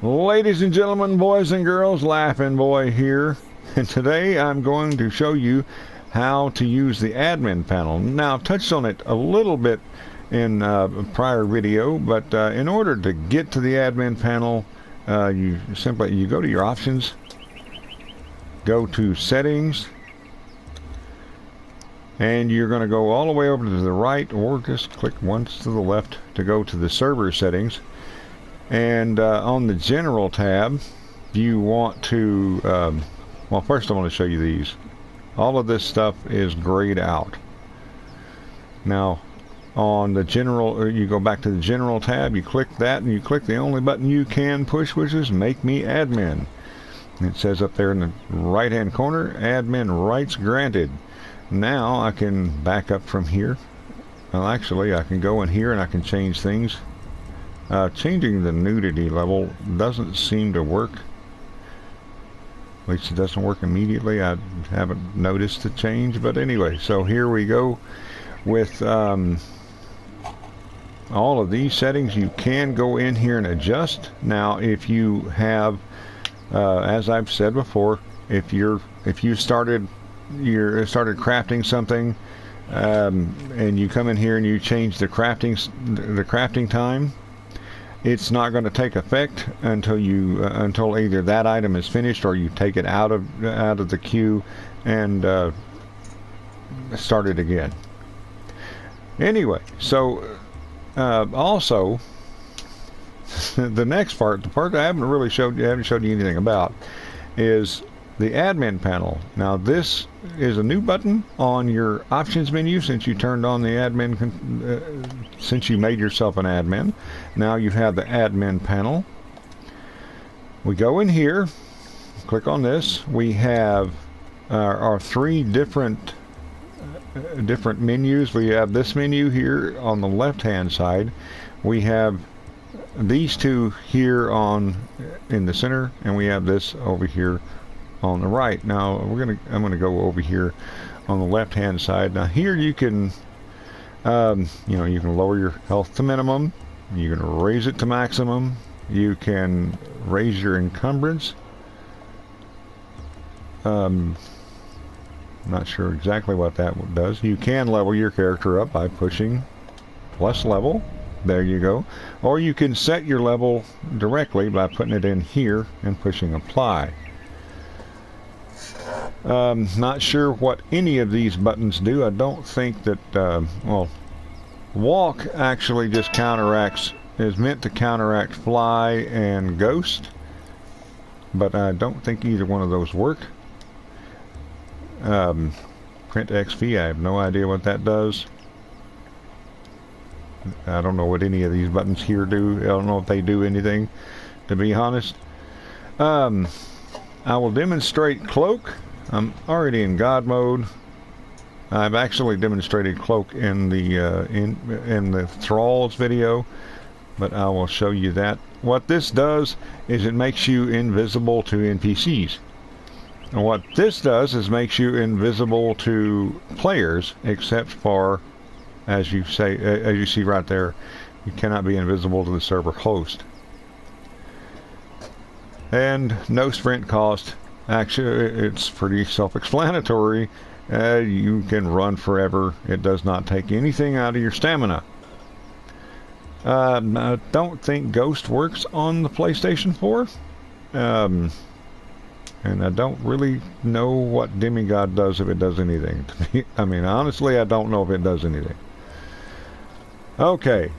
Ladies and gentlemen, boys and girls, LaffinBoy here, and today I'm going to show you how to use the admin panel. Now, I've touched on it a little bit in a prior video, but in order to get to the admin panel, you go to your options, go to settings, and you're going to go all the way over to the right, or just click once to the left to go to the server settings. And on the general tab, you want to, well, first I want to show you these. All of this stuff is grayed out. Now, on the general, or you go back to the general tab, you click that, and you click the only button you can push, which is make me admin. It says up there in the right hand corner, admin rights granted. Now I can back up from here. Well, actually, I can go in here and I can change things. Changing the nudity level doesn't seem to work. At least it doesn't work immediately. I haven't noticed the change, but anyway, so here we go with all of these settings. You can go in here and adjust. Now, if you have, as I've said before, if you started crafting something, and you come in here and you change the crafting time, it's not going to take effect until you until either that item is finished or you take it out of the queue and start it again. Anyway, so also the next part, the part I haven't showed you anything about, is the admin panel. Now, this is a new button on your options menu since you turned on the admin, since you made yourself an admin. Now you have the admin panel. We go in here, click on this. We have our three different menus. We have this menu here on the left hand side. We have these two here in the center, and we have this over here on the right. Now I'm gonna go over here on the left hand side. Now here you can you can lower your health to minimum, you can raise it to maximum, you can raise your encumbrance. Not sure exactly what that does. You can level your character up by pushing plus level. There you go. Or you can set your level directly by putting it in here and pushing apply. Not sure what any of these buttons do. I don't think that, well, walk actually just is meant to counteract fly and ghost, but I don't think either one of those work. Print XP, I have no idea what that does. I don't know what any of these buttons here do. I don't know if they do anything, to be honest. I will demonstrate cloak. I'm already in God mode. I've actually demonstrated cloak in the thralls video, but I will show you that. What this does is it makes you invisible to NPCs. And what this does is makes you invisible to players, except for, as you see right there, you cannot be invisible to the server host. And no sprint cost. Actually, it's pretty self-explanatory. You can run forever. It does not take anything out of your stamina. I don't think Ghost works on the PlayStation 4. And I don't really know what Demigod does, if it does anything. I mean, honestly, I don't know if it does anything. Okay.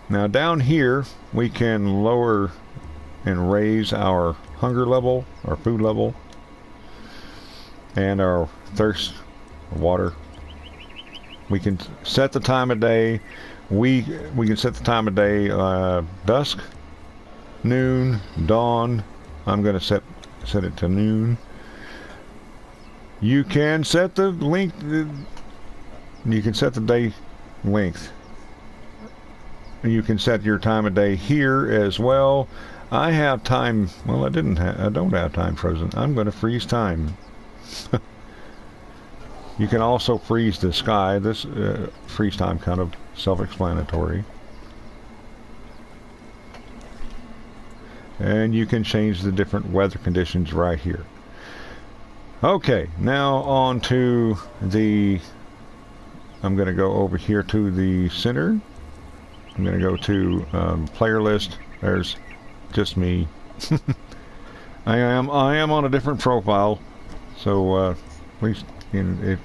Now down here, we can lower and raise our hunger level, our food level, and our thirst, water. We can set the time of day. We can set the time of day, dusk, noon, dawn. I'm going to set it to noon. You can set the length. You can set the day length. You can set your time of day here as well. I have time. Well, I don't have time frozen. I'm going to freeze time. You can also freeze the sky. This freeze time kind of self-explanatory. and you can change the different weather conditions right here. Okay, now on to the, I'm going to go over here to the center. I'm going to go to player list. There's just me. I am on a different profile, so please, if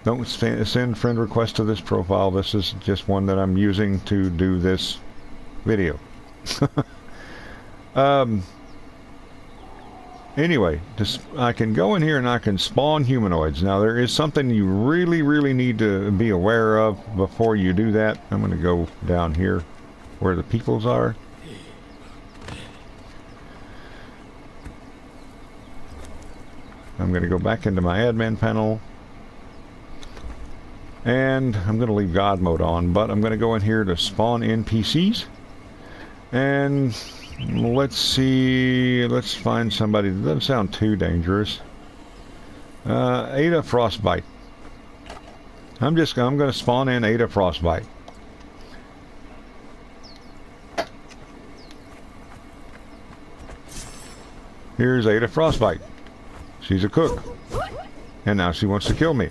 don't send friend requests to this profile. This is just one that I'm using to do this video. Anyway, I can go in here and I can spawn humanoids. Now there is something you really need to be aware of before you do that. I'm going to go down here where the peoples are. I'm going to go back into my admin panel. And I'm going to leave God mode on, but I'm going to go in here to spawn NPCs. And let's see, let's find somebody that doesn't sound too dangerous. Ada Frostbite. I'm going to spawn in Ada Frostbite. Here's Ada Frostbite. She's a cook. And now she wants to kill me.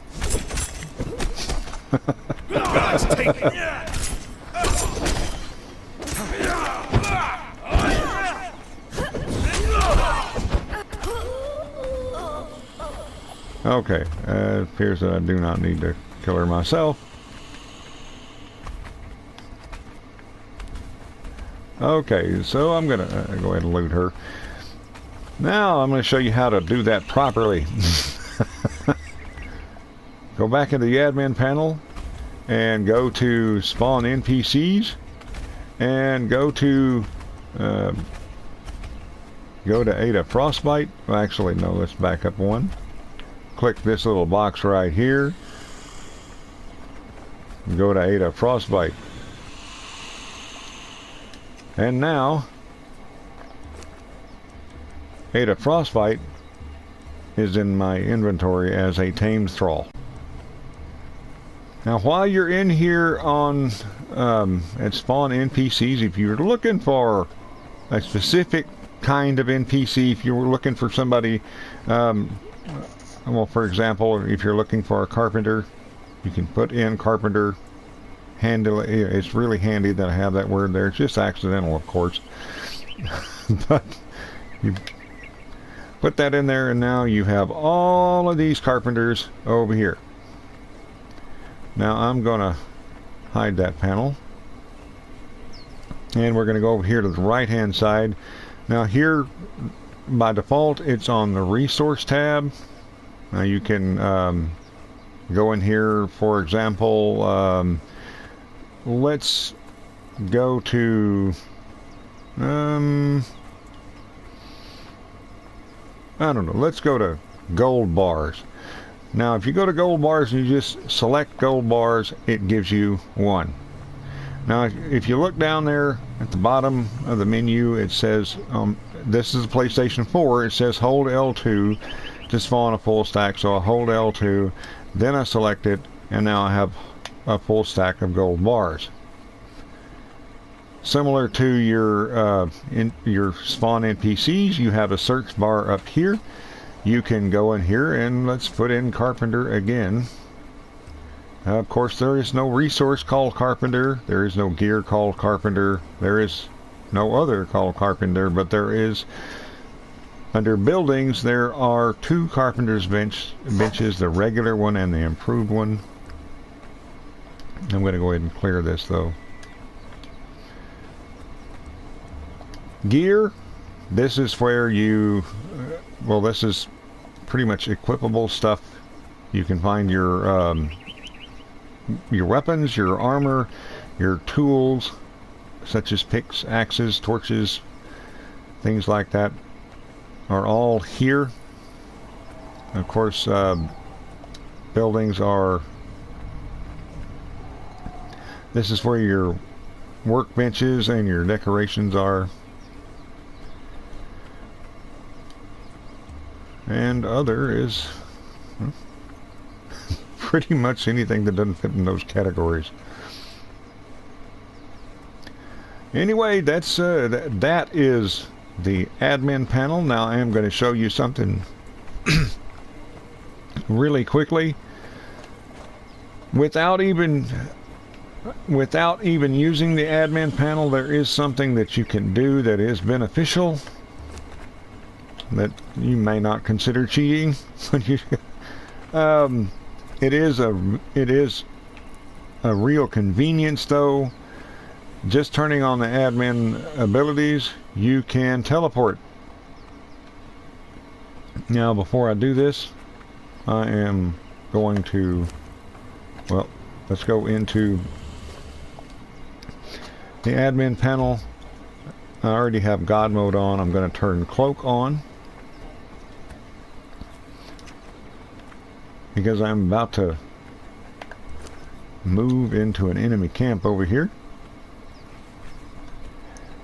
Okay, it appears that I do not need to kill her myself. Okay, so I'm gonna go ahead and loot her. Now I'm going to show you how to do that properly. Go back into the admin panel and go to spawn NPCs and go to Ada Frostbite. Well, actually, no, let's back up one. Click this little box right here. Go to Ada Frostbite. And now Ada Frostbite is in my inventory as a tamed thrall. Now while you're in here on at spawn NPCs, if you're looking for a specific kind of NPC, if you were looking for somebody, well, for example, if you're looking for a carpenter, you can put in carpenter. It's really handy that I have that word there. It's just accidental, of course. But you put that in there, and now you have all of these carpenters over here. Now I'm going to hide that panel. And we're going to go over here to the right hand side. Now here, by default, it's on the resource tab. Now you can go in here, for example, let's go to I don't know, let's go to gold bars. Now if you go to gold bars and you just select gold bars, it gives you one. Now if you look down there at the bottom of the menu, it says this is a PlayStation 4. It says hold L2 to spawn a full stack. So I hold L2, then I select it, and now I have a full stack of gold bars. Similar to your spawn NPCs, you have a search bar up here. You can go in here and let's put in carpenter again. Of course, there is no resource called carpenter. There is no gear called carpenter. There is no other called carpenter, but there is, under buildings, there are two carpenter's benches, the regular one and the improved one. I'm going to go ahead and clear this though. Gear, this is where you, well, this is pretty much equipable stuff. You can find your weapons, your armor, your tools, such as picks, axes, torches, things like that, are all here. Of course, buildings are, this is where your workbenches and your decorations are. And other is pretty much anything that doesn't fit in those categories. Anyway, that's that is the admin panel. Now I am going to show you something really quickly. Without even using the admin panel, there is something that you can do that is beneficial that you may not consider cheating. It is a real convenience though. Just turning on the admin abilities, you can teleport. Now before I do this, I am going to, well, let's go into the admin panel. I already have God mode on. I'm going to turn cloak on because I'm about to move into an enemy camp over here.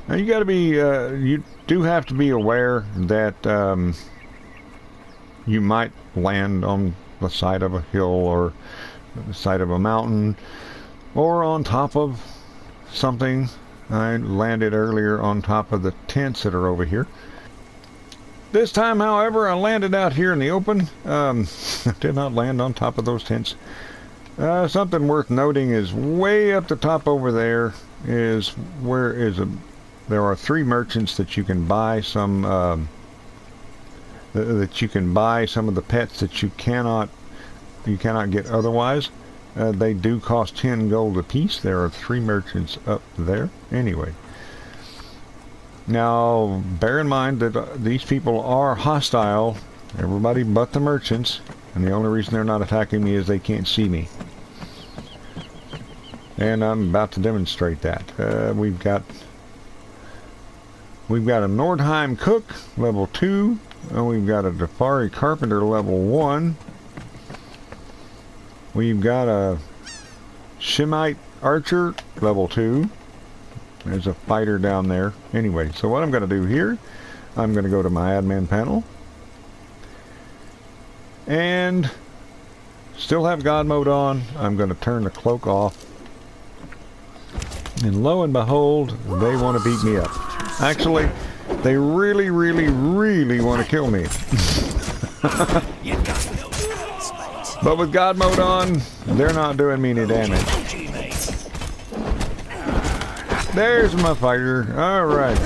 Now you got to be, you do have to be aware that you might land on the side of a hill or the side of a mountain or on top of something. I landed earlier on top of the tents that are over here. This time, however, I landed out here in the open. I did not land on top of those tents. Something worth noting is way up the top over there is where is a. There are 3 merchants that you can buy some. That you can buy some of the pets that you cannot get otherwise. They do cost 10 gold apiece. There are 3 merchants up there. Anyway. Now, bear in mind that these people are hostile, everybody but the merchants, and the only reason they're not attacking me is they can't see me. And I'm about to demonstrate that. We've got a Nordheim cook, level 2, and we've got a Defari carpenter, level 1. We've got a Shemite archer, level 2. There's a fighter down there. Anyway, so what I'm going to do here, I'm going to go to my admin panel. And still have God mode on. I'm going to turn the cloak off. And lo and behold, they want to beat me up. Actually, they really, really, really want to kill me. But with God mode on, they're not doing me any damage. There's my fighter. Alright.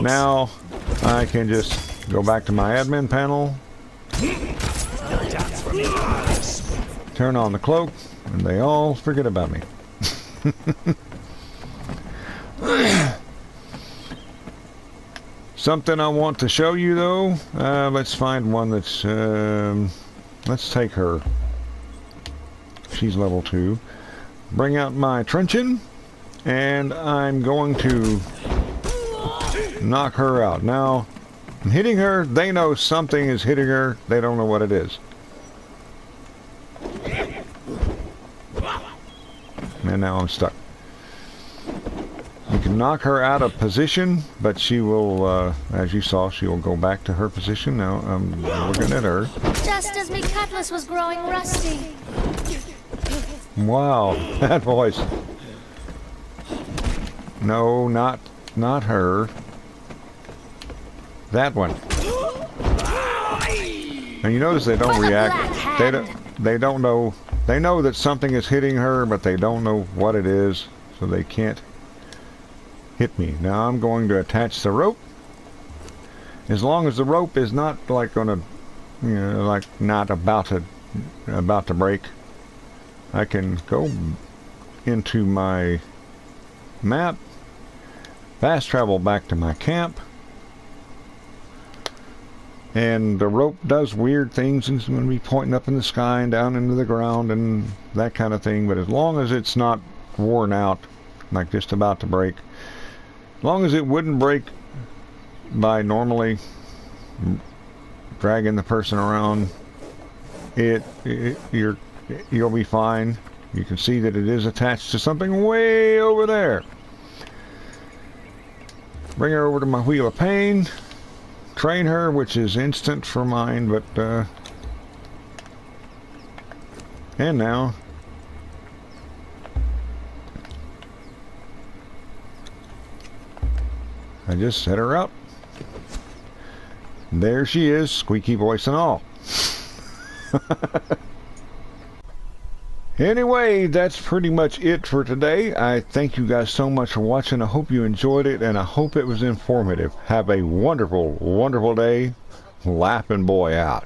Now, I can just go back to my admin panel. Turn on the cloak, and they all forget about me. Something I want to show you though. Let's find one that's... let's take her. She's level 2. Bring out my truncheon, and I'm going to knock her out. Now, I'm hitting her. They know something is hitting her. They don't know what it is. And now I'm stuck. You can knock her out of position, but she will, as you saw, she will go back to her position. Now I'm looking at her. Just as my cutlass was growing rusty. Wow, that voice. No, not her. That one. And you notice they don't react. They don't know. They know that something is hitting her, but they don't know what it is, so they can't hit me. Now I'm going to attach the rope. As long as the rope is not like gonna, you know, like not about to break, I can go into my map, fast travel back to my camp, and the rope does weird things, and it's going to be pointing up in the sky and down into the ground and that kind of thing. But as long as it's not worn out, like just about to break, as long as it wouldn't break by normally dragging the person around, you'll be fine. You can see that it is attached to something way over there. Bring her over to my wheel of pain. Train her, which is instant for mine, but and now I just set her up. There she is, squeaky voice and all. Anyway, that's pretty much it for today. I thank you guys so much for watching. I hope you enjoyed it, and I hope it was informative. Have a wonderful, wonderful day. LaffinBoy out.